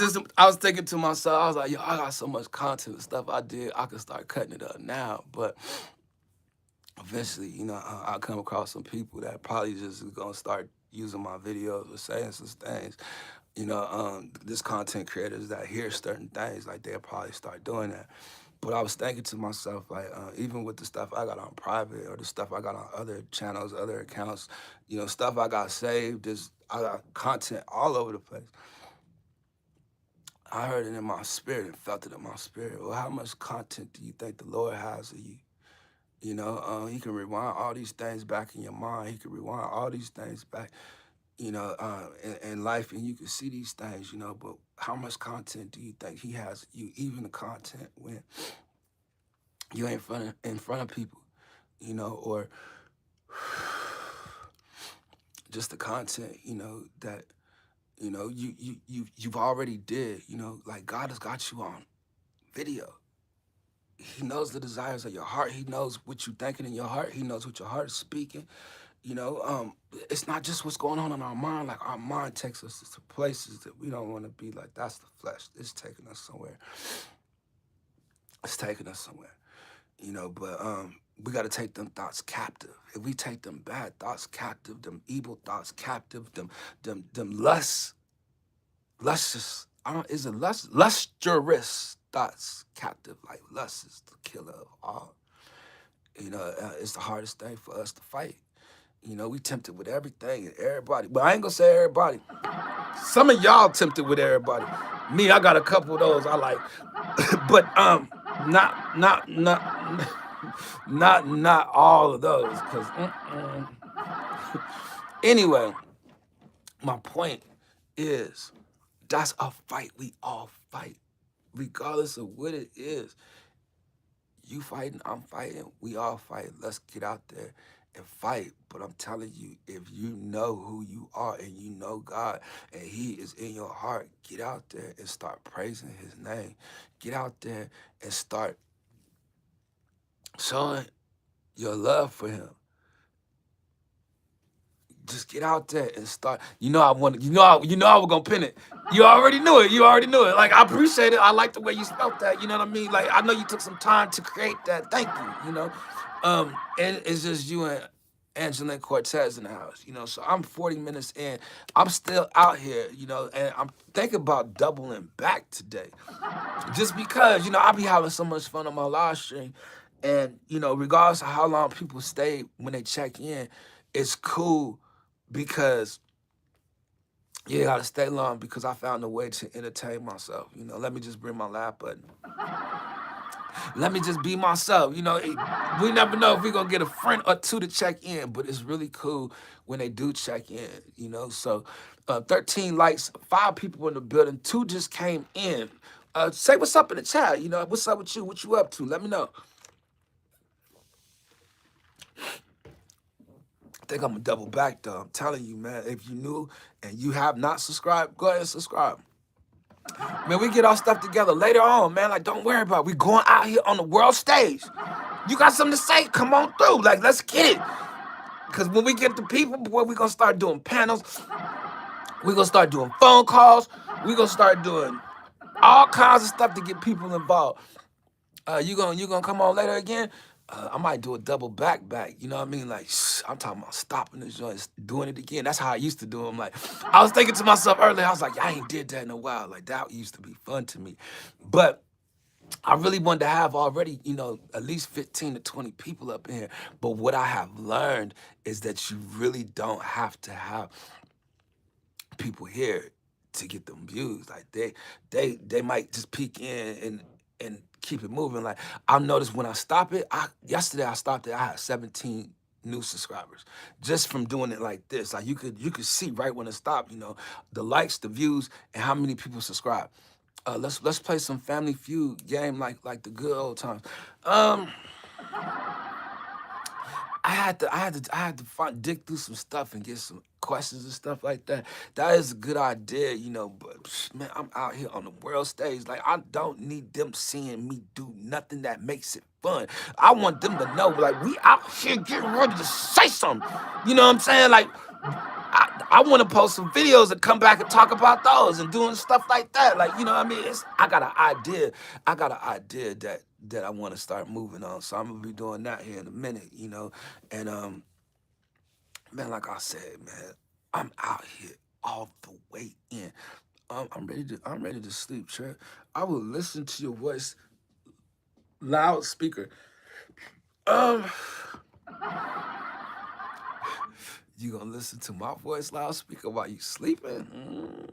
to myself, I was like, yo, I got so much content and stuff I did, I could start cutting it up now. But eventually, you know, I'll come across some people that probably just is gonna start using my videos or saying some things. You know, this content creators that hear certain things, like they'll probably start doing that. But I was thinking to myself, like, even with the stuff I got on private or the stuff I got on other channels, other accounts, you know, stuff I got saved, I got content all over the place. I heard it in my spirit and felt it in my spirit. Well, how much content do you think the Lord has of you? You know, he can rewind all these things back in your mind. He can rewind all these things back, you know, in life, and you can see these things, you know, but how much content do you think he has of you, even the content when you ain't in front of people, you know, or just the content, you know, that, you know, you've already did, you know, like God has got you on video. He knows the desires of your heart. He knows what you're thinking in your heart. He knows what your heart is speaking. You know, it's not just what's going on in our mind. Like our mind takes us to places that we don't want to be. Like that's the flesh. It's taking us somewhere. It's taking us somewhere. You know, but we got to take them thoughts captive. If we take them bad thoughts captive, them evil thoughts captive, them luscious, I don't, is it lustrous thoughts captive? Like lust is the killer of all. It's the hardest thing for us to fight. We tempted with everything and everybody. But I ain't gonna say everybody. Some of y'all tempted with everybody. Me, I got a couple of those I like. But not not all of those. Cause anyway, my point is that's a fight we all fight, regardless of what it is. You fighting, I'm fighting, we all fight. Let's get out there and fight. But I'm telling you, if you know who you are and you know God and He is in your heart, get out there and start praising His name. Get out there and start showing your love for Him. Just get out there and start. I was gonna pin it. You already knew it. You already knew it. Like, I appreciate it. I like the way you spelt that. You know what I mean? Like, I know you took some time to create that. Thank you. And it's just you and Angelina Cortez in the house. So I'm 40 minutes in. I'm still out here. And I'm thinking about doubling back today, just because I be having so much fun on my live stream, and regardless of how long people stay when they check in, it's cool because you gotta stay long because I found a way to entertain myself. Let me just bring my lap button. Let me just be myself. We never know if we're gonna get a friend or two to check in, but it's really cool when they do check in. So 13 likes, 5 people in the building, 2 just came in. Say what's up in the chat. What's up with you? What you up to? Let me know. I think I'm gonna double back though. I'm telling you, man, if you new and you have not subscribed, go ahead and subscribe. Man, we get our stuff together later on, man. Like, don't worry about it. We going out here on the world stage. You got something to say? Come on through. Like, let's get it. Because when we get the people, boy, we're going to start doing panels. We're going to start doing phone calls. We're going to start doing all kinds of stuff to get people involved. You gonna come on later again? I might do a double back. You know what I mean? Like, I'm talking about stopping the joints, doing it again. That's how I used to do them. Like, I was thinking to myself earlier, I was like, I ain't did that in a while. Like, that used to be fun to me. But I really wanted to have already, at least 15 to 20 people up in here. But what I have learned is that you really don't have to have people here to get them views. Like, they might just peek in and keep it moving. Like, I noticed when I stop it, yesterday I stopped it, I had 17 new subscribers just from doing it like this. Like, you could see right when it stopped, the likes, the views, and how many people subscribe. Let's play some Family Feud game like the good old times. I had to dig through some stuff and get some questions and stuff like that. That is a good idea, but man, I'm out here on the world stage. Like, I don't need them seeing me do nothing that makes it fun. I want them to know, like, we out here getting ready to say something. You know what I'm saying? Like, I want to post some videos and come back and talk about those and doing stuff like that. Like, you know what I mean? I got an idea. I got an idea that I want to start moving on. So I'm gonna be doing that here in a minute, And man, like I said, man, I'm out here all the way in. I'm ready to sleep, Trent. I will listen to your voice loudspeaker. Um, you gonna listen to my voice loudspeaker while you sleeping?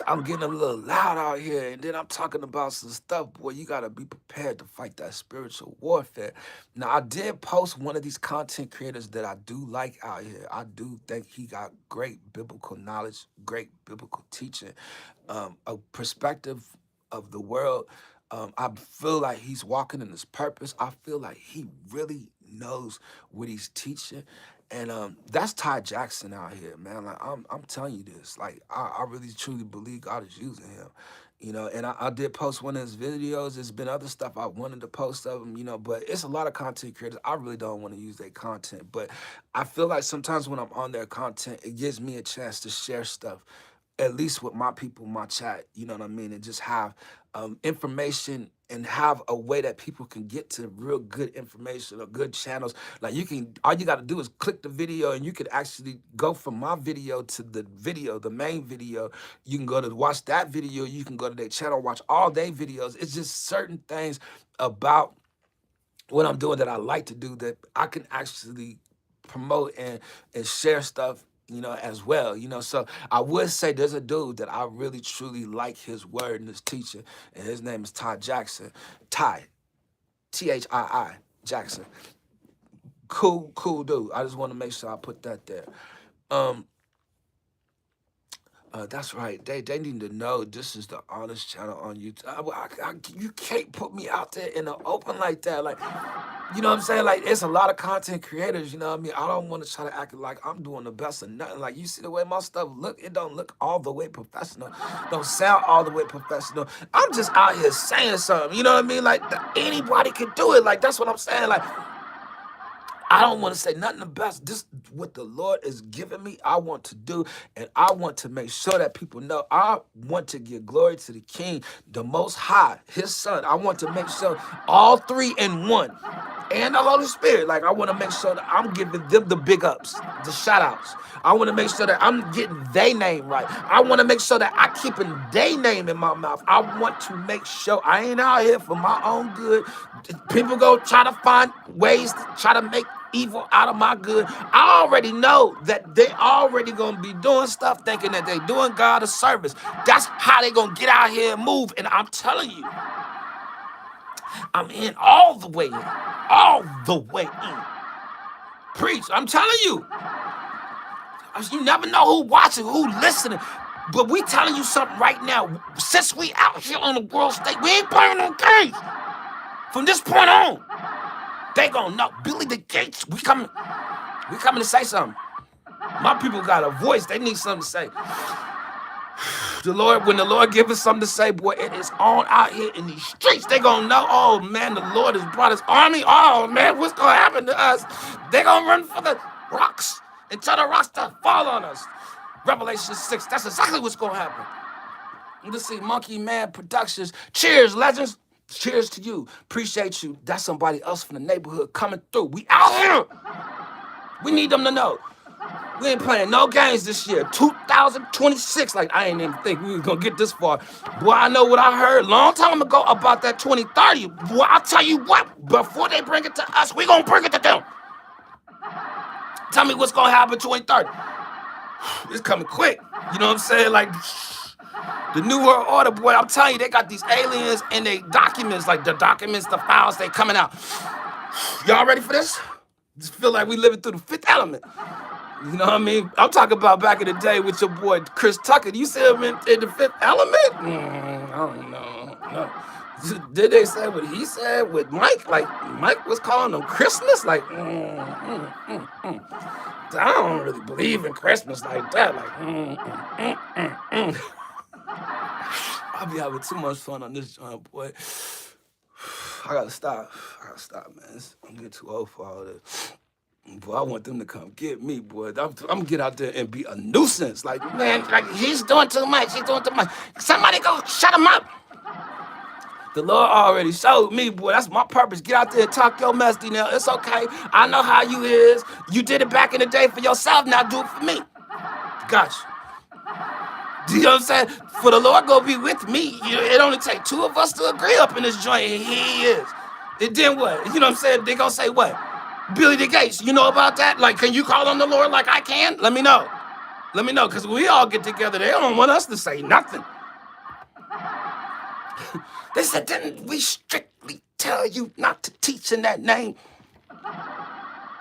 I'm getting a little loud out here, and then I'm talking about some stuff. Boy, you gotta be prepared to fight that spiritual warfare. Now, I did post one of these content creators that I do like out here. I do think he got great biblical knowledge, great biblical teaching, a perspective of the world. I feel like he's walking in his purpose. I feel like he really knows what he's teaching. And that's Ty Jackson out here, man. Like, I'm telling you this. Like, I really truly believe God is using him. And I did post one of his videos. There's been other stuff I wanted to post of him, but it's a lot of content creators. I really don't want to use their content. But I feel like sometimes when I'm on their content, it gives me a chance to share stuff at least with my people, my chat, you know what I mean, and just have information and have a way that people can get to real good information or good channels. Like all you got to do is click the video and you can actually go from my video to the video, the main video. You can go to watch that video. You can go to their channel, watch all their videos. It's just certain things about what I'm doing that I like to do that I can actually promote and share stuff, as well. So I would say there's a dude that I really truly like his word and his teaching, and his name is Ty Jackson. Ty, Thii Jackson. Cool dude. I just want to make sure I put that there. Um, that's right. They need to know this is the honest channel on YouTube. You can't put me out there in the open like that. Like, you know what I'm saying? Like, it's a lot of content creators, you know what I mean? I don't want to try to act like I'm doing the best of nothing. Like, you see the way my stuff look, it don't look all the way professional. Don't sound all the way professional. I'm just out here saying something, you know what I mean? Like, anybody can do it. Like, that's what I'm saying. Like, I don't want to say nothing the best. This what the Lord is giving me, I want to do, and I want to make sure that people know. I want to give glory to the King, the Most High, his Son. I want to make sure all three in one, and the Holy Spirit. Like, I want to make sure that I'm giving them the big ups, the shout outs. I want to make sure that I'm getting their name right. I want to make sure that I keeping their name in my mouth. I want to make sure I ain't out here for my own good. People go try to find ways to try to make evil out of my good. I already know that they already gonna be doing stuff thinking that they doing God a service. That's how they gonna get out here and move. And I'm telling you, I'm in all the way in. All the way in. Preach, I'm telling you. You never know who watching, who listening. But we telling you something right now. Since we out here on the world stage, we ain't playing no games. From this point on, they gonna know. Billy the Gates, we coming to say something. My people got a voice. They need something to say. When the Lord give us something to say, boy, it is on out here in these streets. They gonna know, oh man, the Lord has brought his army. Oh man, what's gonna happen to us? They gonna run for the rocks and tell the rocks to fall on us. Revelation 6, that's exactly what's gonna happen. Let's see, Monkey Man Productions. Cheers, legends. Cheers to you. Appreciate you. That's somebody else from the neighborhood coming through. We out here. We need them to know. We ain't playing no games this year. 2026. Like, I ain't even think we was gonna get this far. Boy, I know what I heard long time ago about that 2030. Boy, I'll tell you what, before they bring it to us, we gonna bring it to them. Tell me what's gonna happen 2030. It's coming quick. You know what I'm saying? Like, the New World Order, boy, I'm telling you, they got these aliens and they documents, like the documents, the files, they coming out. Y'all ready for this? Just feel like we living through the fifth element. You know what I mean? I'm talking about back in the day with your boy Chris Tucker. You see him in the fifth element? I don't know. No. Did they say what he said with Mike? Like, Mike was calling them Christmas? Like, I don't really believe in Christmas like that. Like, I'll be having too much fun on this joint, boy. I gotta stop, man. I'm getting too old for all this. Boy, I want them to come get me, boy. I'm gonna get out there and be a nuisance. Like, man, like, he's doing too much. He's doing too much. Somebody go shut him up. The Lord already showed me, boy. That's my purpose. Get out there and talk your mess, now. It's okay. I know how you is. You did it back in the day for yourself. Now do it for me. Gotcha. Do you know what I'm saying? For the Lord go be with me. It only take two of us to agree up in this joint, and he is. And then what? You know what I'm saying? They gonna say what? Billy the Gates, you know about that? Like, can you call on the Lord like I can? Let me know. Let me know, because when we all get together, they don't want us to say nothing. They said, didn't we strictly tell you not to teach in that name?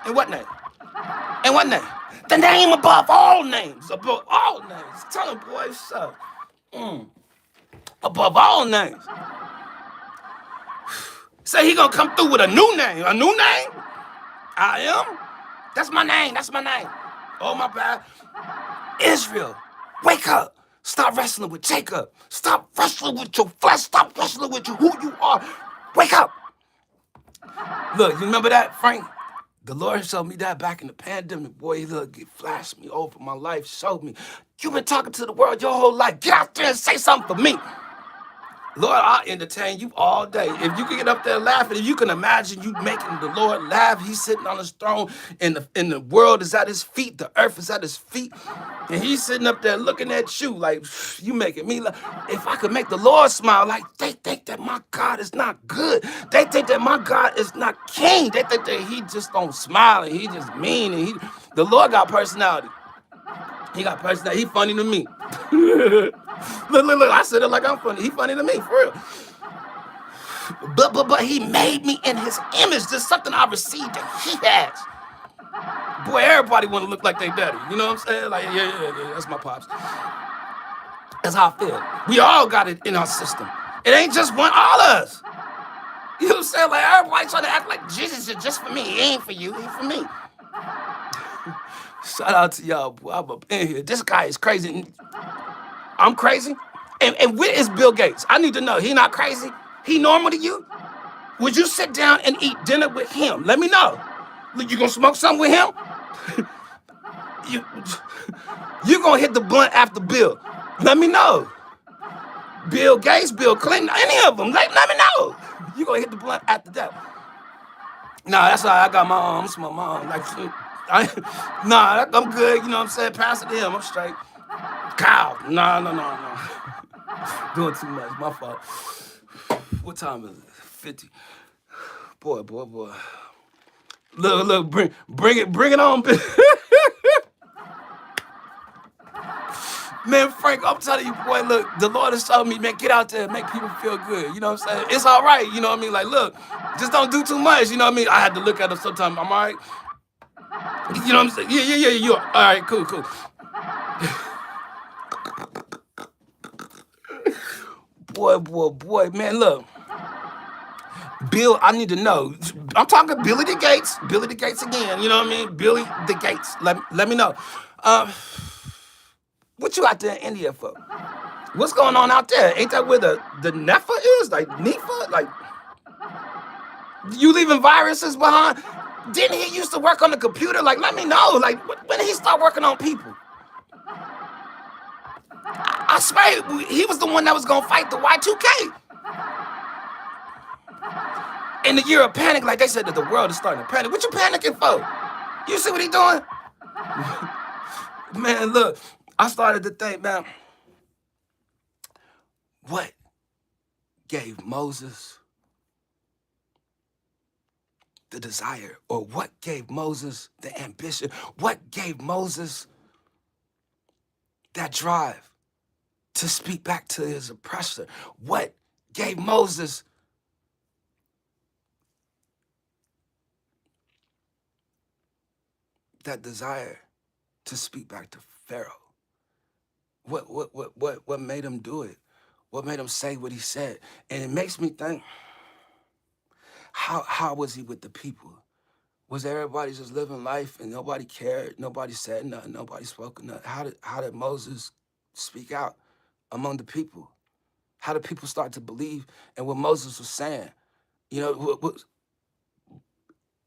In what name? In what name? The name above all names. Above all names. Tell them, boys, so. Above all names. Say he gonna come through with a new name. A new name? I am? That's my name. That's my name. Oh, my bad. Israel, wake up. Stop wrestling with Jacob. Stop wrestling with your flesh. Stop wrestling with who you are. Wake up. Look, you remember that, Frank? The Lord showed me that back in the pandemic. Boy, look, he flashed me over my life, showed me. You've been talking to the world your whole life. Get out there and say something for me. Lord, I'll entertain you all day. If you can get up there laughing, if you can imagine you making the Lord laugh, he's sitting on his throne, and the world is at his feet, the earth is at his feet, and he's sitting up there looking at you like, you making me laugh. If I could make the Lord smile, like, they think that my God is not good. They think that my God is not king. They think that he just don't smile and he just mean, and the Lord got personality. He got personality. He funny to me. Look, I said it like I'm funny. He funny to me, for real. But he made me in his image. There's something I received that he has. Boy, everybody want to look like their daddy. You know what I'm saying? Like, yeah, that's my pops. That's how I feel. We all got it in our system. It ain't just all of us. You know what I'm saying? Like, everybody trying to act like Jesus is just for me. He ain't for you. He for me. Shout out to y'all, boy. I'm up in here. This guy is crazy. I'm crazy? And where is Bill Gates? I need to know. He not crazy? He normal to you? Would you sit down and eat dinner with him? Let me know. You gonna smoke something with him? You gonna hit the blunt after Bill? Let me know. Bill Gates, Bill Clinton, any of them. Let me know. You gonna hit the blunt after that? Nah, that's all right. I got my own. I'm smoking my own. I'm good. You know what I'm saying? Pass it to him. I'm straight. Cow. No. Doing too much. My fault. What time is it? 50. Boy. Look, bring it on. Man, Frank, I'm telling you, boy, look, the Lord has told me, man, get out there and make people feel good. You know what I'm saying? It's all right. You know what I mean? Like, look, just don't do too much. You know what I mean? I had to look at him sometimes. I'm all right. You know what I'm saying? Yeah. You all right, cool. Boy, man, look. Bill, I need to know. I'm talking Billy the Gates. Billy the Gates again. You know what I mean? Billy the Gates. Let me know. What you out there in India for? What's going on out there? Ain't that where the Nepha is? Like Nepha? Like, you leaving viruses behind? Didn't he used to work on the computer? Like, let me know. Like, when did he start working on people? I swear, he was the one that was going to fight the Y2K. In the year of panic, like they said that the world is starting to panic. What you panicking for? You see what he doing? Man, look, I started to think, man, what gave Moses the desire, or what gave Moses the ambition? What gave Moses that drive to speak back to his oppressor? What gave Moses that desire to speak back to Pharaoh? What made him do it? What made him say what he said? And it makes me think, how was he with the people? Was everybody just living life and nobody cared? Nobody said nothing. Nobody spoke nothing. How did Moses speak out among the people? How did people start to believe in what Moses was saying? You know,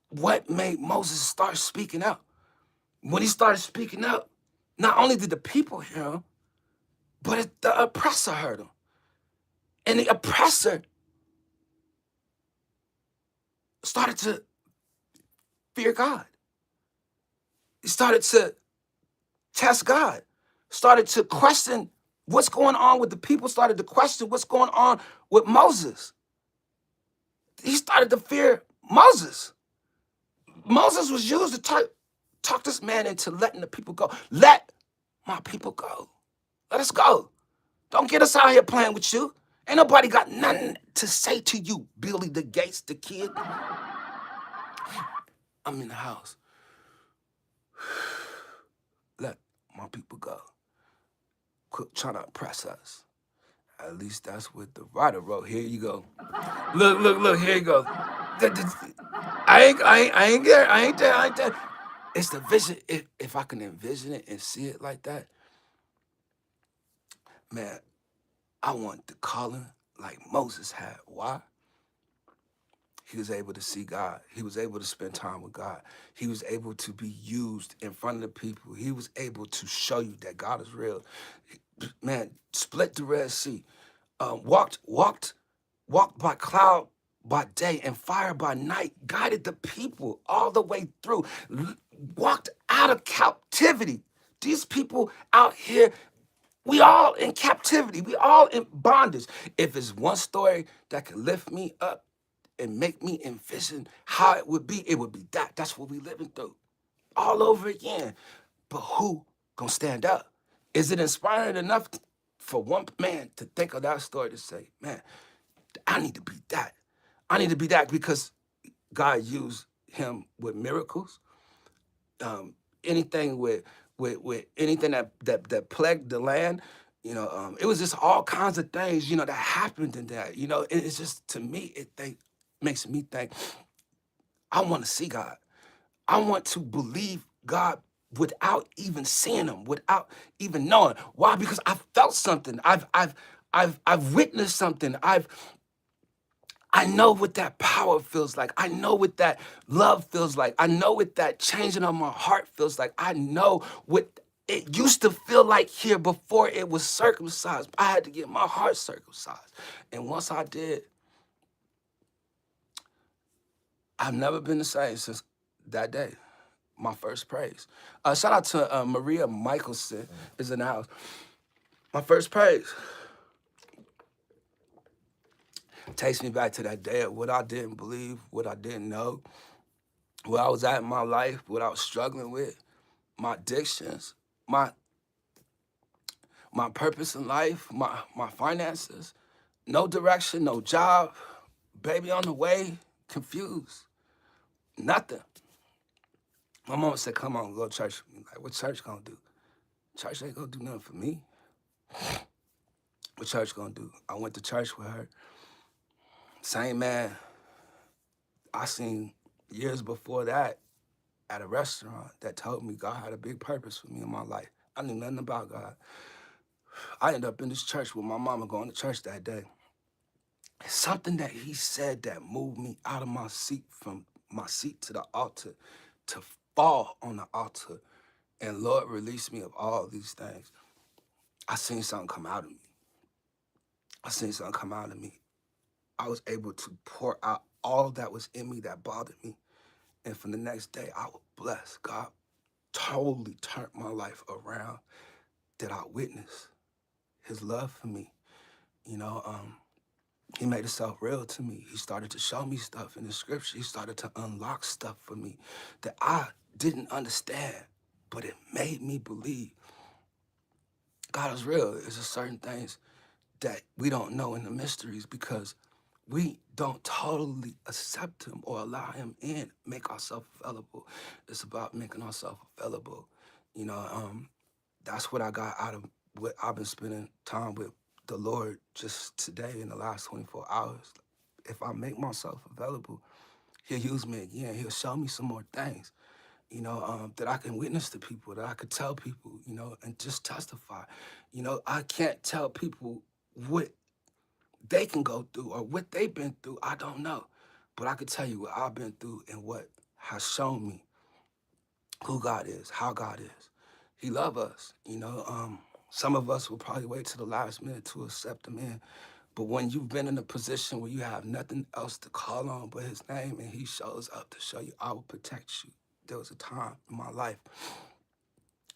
what made Moses start speaking out? When he started speaking out, not only did the people hear him, but the oppressor heard him. And the oppressor started to fear God. He started to test God, started to question what's going on with the people, started to question what's going on with Moses. He started to fear Moses. Moses was used to talk this man into letting the people go. Let my people go. Let us go. Don't get us out here playing with you. Ain't nobody got nothing to say to you, Billy the Gates, the kid. I'm in the house. Let my people go. Quit trying to oppress us. At least that's what the writer wrote. Here you go. Look, here you go. I ain't there. It's the vision. If I can envision it and see it like that, man, I want the calling like Moses had. Why? He was able to see God. He was able to spend time with God. He was able to be used in front of the people. He was able to show you that God is real. Man, split the Red Sea. Walked by cloud by day and fire by night, guided the people all the way through, walked out of captivity. These people out here, we all in captivity. We all in bondage. If it's one story that can lift me up and make me envision how it would be that. That's what we living through all over again. But who gonna stand up? Is it inspiring enough for one man to think of that story to say, man, I need to be that. I need to be that because God used him with miracles. Anything with anything that plagued the land, it was just all kinds of things, that happened in that. It's just to me, makes me think. I want to see God. I want to believe God without even seeing him, without even knowing. Why? Because I felt something. I've witnessed something. I know what that power feels like. I know what that love feels like. I know what that changing of my heart feels like. I know what it used to feel like here before it was circumcised. I had to get my heart circumcised. And once I did, I've never been the same since that day. My first praise. Shout out to Maria Michelson is in the house. My first praise takes me back to that day of what I didn't believe, what I didn't know, where I was at in my life, what I was struggling with, my addictions, my purpose in life, my finances, no direction, no job, baby on the way, confused, nothing. My mama said, come on, go to church. I'm like, what church gonna do? Church ain't gonna do nothing for me. What church gonna do? I went to church with her. Same man I seen years before that at a restaurant that told me God had a big purpose for me in my life. I knew nothing about God. I ended up in this church with my mama going to church that day. Something that he said that moved me out of my seat, from my seat to the altar, to fall on the altar. And Lord released me of all these things. I seen something come out of me. I seen something come out of me. I was able to pour out all that was in me that bothered me. And from the next day, I was blessed. God totally turned my life around. That I witnessed his love for me. He made himself real to me. He started to show me stuff in the scripture. He started to unlock stuff for me that I didn't understand, but it made me believe God is real. There's just certain things that we don't know in the mysteries because we don't totally accept him or allow him in, make ourselves available. It's about making ourselves available. That's what I got out of what I've been spending time with the Lord just today in the last 24 hours. If I make myself available, he'll use me again. He'll show me some more things, that I can witness to people, that I could tell people, and just testify. I can't tell people what they can go through or what they've been through. I don't know. But I could tell you what I've been through and what has shown me who God is, how God is. He loves us, Some of us will probably wait to the last minute to accept him in. But when you've been in a position where you have nothing else to call on but his name and he shows up to show you, I will protect you. There was a time in my life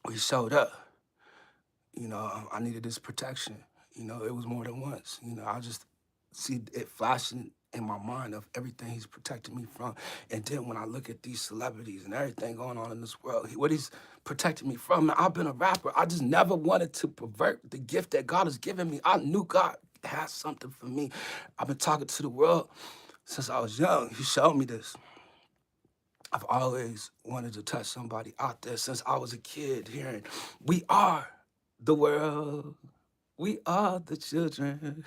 where he showed up. I needed this protection. It was more than once. I just see it flashing in my mind of everything he's protecting me from. And then when I look at these celebrities and everything going on in this world, what he's protecting me from, I've been a rapper. I just never wanted to pervert the gift that God has given me. I knew God had something for me. I've been talking to the world since I was young. He showed me this. I've always wanted to touch somebody out there since I was a kid, hearing, we are the world. We are the children.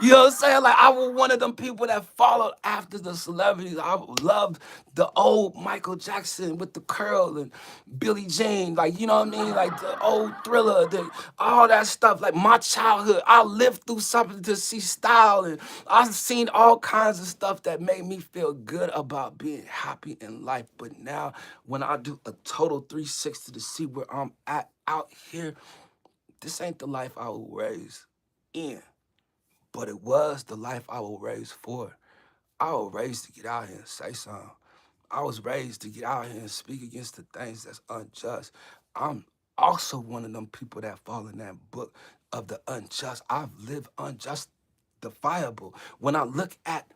You know what I'm saying? Like, I was one of them people that followed after the celebrities. I loved the old Michael Jackson with the curl and Billie Jean. Like, you know what I mean? Like the old Thriller, all that stuff. Like my childhood, I lived through something to see style. And I've seen all kinds of stuff that made me feel good about being happy in life. But now, when I do a total 360 to see where I'm at out here, this ain't the life I was raised in, but it was the life I was raised for. I was raised to get out here and say something. I was raised to get out here and speak against the things that's unjust. I'm also one of them people that fall in that book of the unjust. I've lived unjustifiable. When I look at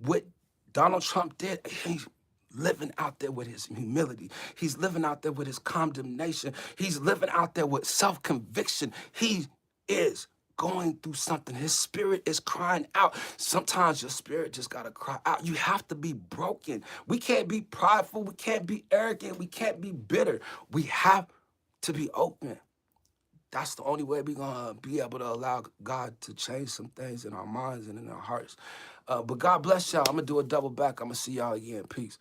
what Donald Trump did, he's living out there with his humility. He's living out there with his condemnation. He's living out there with self-conviction. He is going through something. His spirit is crying out. Sometimes your spirit just gotta cry out. You have to be broken. We can't be prideful. We can't be arrogant. We can't be bitter. We have to be open. That's the only way we're gonna be able to allow God to change some things in our minds and in our hearts. But God bless y'all. I'm gonna do a double back. I'm gonna see y'all again. Peace.